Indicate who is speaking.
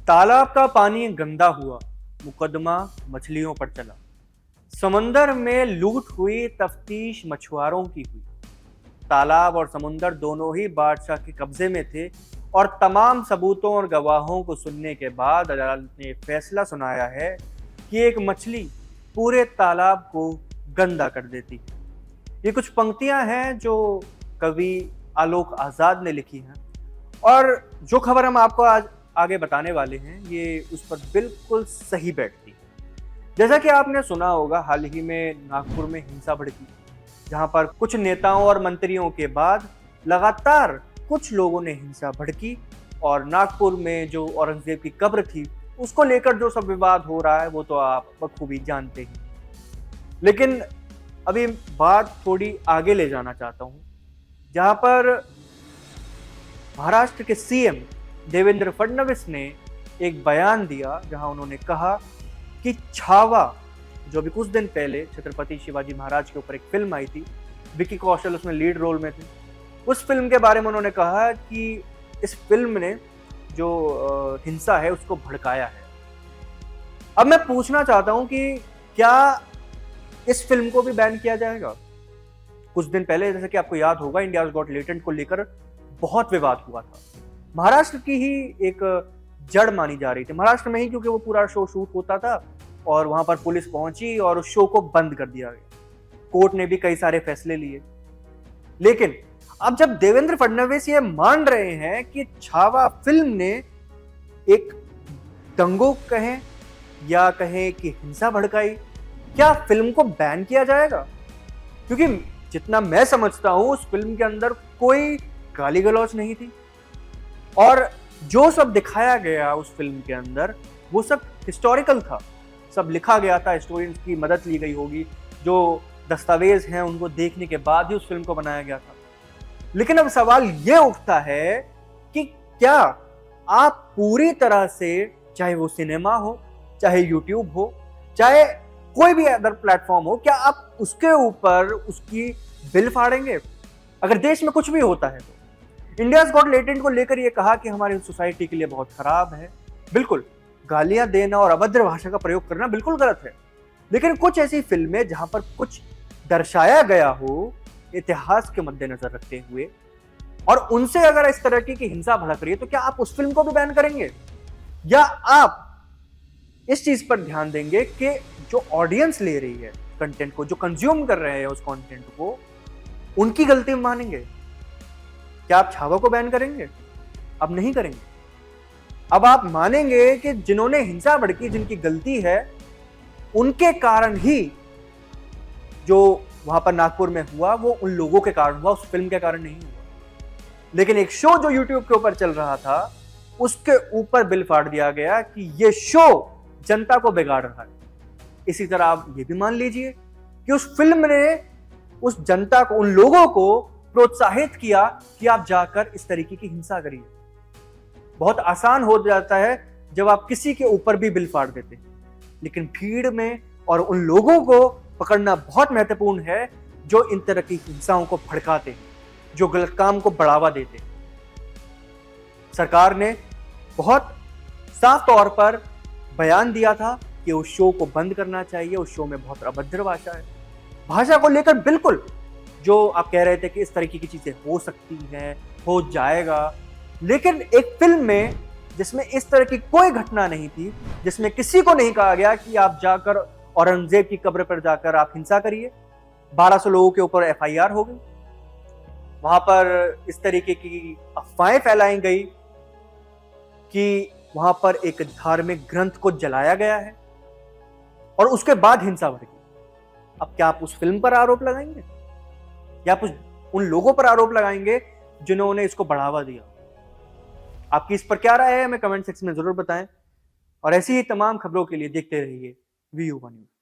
Speaker 1: तालाब का पानी गंदा हुआ, मुकदमा मछलियों पर चला। समंदर में लूट हुई, तफ्तीश मछुआरों की हुई। तालाब और समुंदर दोनों ही बादशाह के कब्जे में थे और तमाम सबूतों और गवाहों को सुनने के बाद अदालत ने फैसला सुनाया है कि एक मछली पूरे तालाब को गंदा कर देती है। ये कुछ पंक्तियां हैं जो कवि आलोक आजाद ने लिखी हैं और जो खबर हम आपको आज आगे बताने वाले हैं ये उस पर बिल्कुल सही बैठती है। जैसा कि आपने सुना होगा, हाल ही में नागपुर में हिंसा भड़की, जहां पर कुछ नेताओं और मंत्रियों के बाद लगातार कुछ लोगों ने हिंसा भड़की और नागपुर में जो औरंगजेब की कब्र थी उसको लेकर जो सब विवाद हो रहा है वो तो आप बखूबी जानते ही। लेकिन अभी बात थोड़ी आगे ले जाना चाहता हूं, जहां पर महाराष्ट्र के सीएम देवेंद्र फडणवीस ने एक बयान दिया, जहां उन्होंने कहा कि छावा, जो अभी कुछ दिन पहले छत्रपति शिवाजी महाराज के ऊपर एक फिल्म आई थी, विकी कौशल उसमें लीड रोल में थे, उस फिल्म के बारे में उन्होंने कहा कि इस फिल्म ने जो हिंसा है उसको भड़काया है। अब मैं पूछना चाहता हूं कि क्या इस फिल्म को भी बैन किया जाएगा? कुछ दिन पहले, जैसे कि आपको याद होगा, इंडियाज गॉट टैलेंट को लेकर बहुत विवाद हुआ था। महाराष्ट्र की ही एक जड़ मानी जा रही थी, महाराष्ट्र में ही, क्योंकि वो पूरा शो शूट होता था और वहां पर पुलिस पहुंची और उस शो को बंद कर दिया गया। कोर्ट ने भी कई सारे फैसले लिए। लेकिन अब जब देवेंद्र फडणवीस ये मान रहे हैं कि छावा फिल्म ने एक दंगों कहें या कहें कि हिंसा भड़काई, क्या फिल्म को बैन किया जाएगा? क्योंकि जितना मैं समझता हूं उस फिल्म के अंदर कोई गाली गलौज नहीं थी और जो सब दिखाया गया उस फिल्म के अंदर वो सब हिस्टोरिकल था, सब लिखा गया था, हिस्टोरियंस की मदद ली गई होगी, जो दस्तावेज हैं उनको देखने के बाद ही उस फिल्म को बनाया गया था। लेकिन अब सवाल ये उठता है कि क्या आप पूरी तरह से, चाहे वो सिनेमा हो, चाहे यूट्यूब हो, चाहे कोई भी अदर प्लेटफॉर्म हो, क्या आप उसके ऊपर उसकी बिल फाड़ेंगे? अगर देश में कुछ भी होता है तो इंडियाज गॉट टैलेंट को लेकर यह कहा कि हमारी सोसाइटी के लिए बहुत खराब है। बिल्कुल, गालियां देना और अभद्र भाषा का प्रयोग करना बिल्कुल गलत है, लेकिन कुछ ऐसी फिल्में जहां पर कुछ दर्शाया गया हो इतिहास के मद्देनजर रखते हुए और उनसे अगर इस तरह की हिंसा भड़क रही है तो क्या आप उस फिल्म को भी बैन करेंगे? या आप इस चीज पर ध्यान देंगे कि जो ऑडियंस ले रही है कंटेंट को, जो कंज्यूम कर रहे हैं उस कंटेंट को, उनकी गलती मानेंगे? क्या आप छावा को बैन करेंगे? अब नहीं करेंगे। अब आप मानेंगे कि जिन्होंने हिंसा भड़की, जिनकी गलती है, उनके कारण ही जो वहां पर नागपुर में हुआ वो उन लोगों के कारण हुआ, उस फिल्म के कारण नहीं हुआ। लेकिन एक शो जो यूट्यूब के ऊपर चल रहा था उसके ऊपर बिल फाड़ दिया गया कि ये शो जनता को बिगाड़ रहा है। इसी तरह आप ये भी मान लीजिए कि उस फिल्म ने उस जनता को, उन लोगों को प्रोत्साहित किया कि आप जाकर इस तरीके की हिंसा करिए। बहुत आसान हो जाता है जब आप किसी के ऊपर भी बिल फाड़ देते हैं, लेकिन भीड़ में और उन लोगों को पकड़ना बहुत महत्वपूर्ण है जो इन तरह की हिंसाओं को भड़काते हैं, जो गलत काम को बढ़ावा देते हैं। सरकार ने बहुत साफ तौर पर बयान दिया था कि उस शो को बंद करना चाहिए, उस शो में बहुत अभद्र भाषा है। भाषा को लेकर बिल्कुल जो आप कह रहे थे कि इस तरीके की चीजें हो सकती हैं, हो जाएगा, लेकिन एक फिल्म में जिसमें इस तरह की कोई घटना नहीं थी, जिसमें किसी को नहीं कहा गया कि आप जाकर औरंगजेब की कब्र पर जाकर आप हिंसा करिए, 1200 लोगों के ऊपर एफआईआर हो गई, वहां पर इस तरीके की अफवाहें फैलाई गई कि वहां पर एक धार्मिक ग्रंथ को जलाया गया है और उसके बाद हिंसा भड़की। अब क्या आप उस फिल्म पर आरोप लगाएंगे या आप उन लोगों पर आरोप लगाएंगे जिन्होंने इसको बढ़ावा दिया? आपकी इस पर क्या राय है हमें कमेंट सेक्शन में जरूर बताएं और ऐसी ही तमाम खबरों के लिए देखते रहिए VU1 न्यूज़।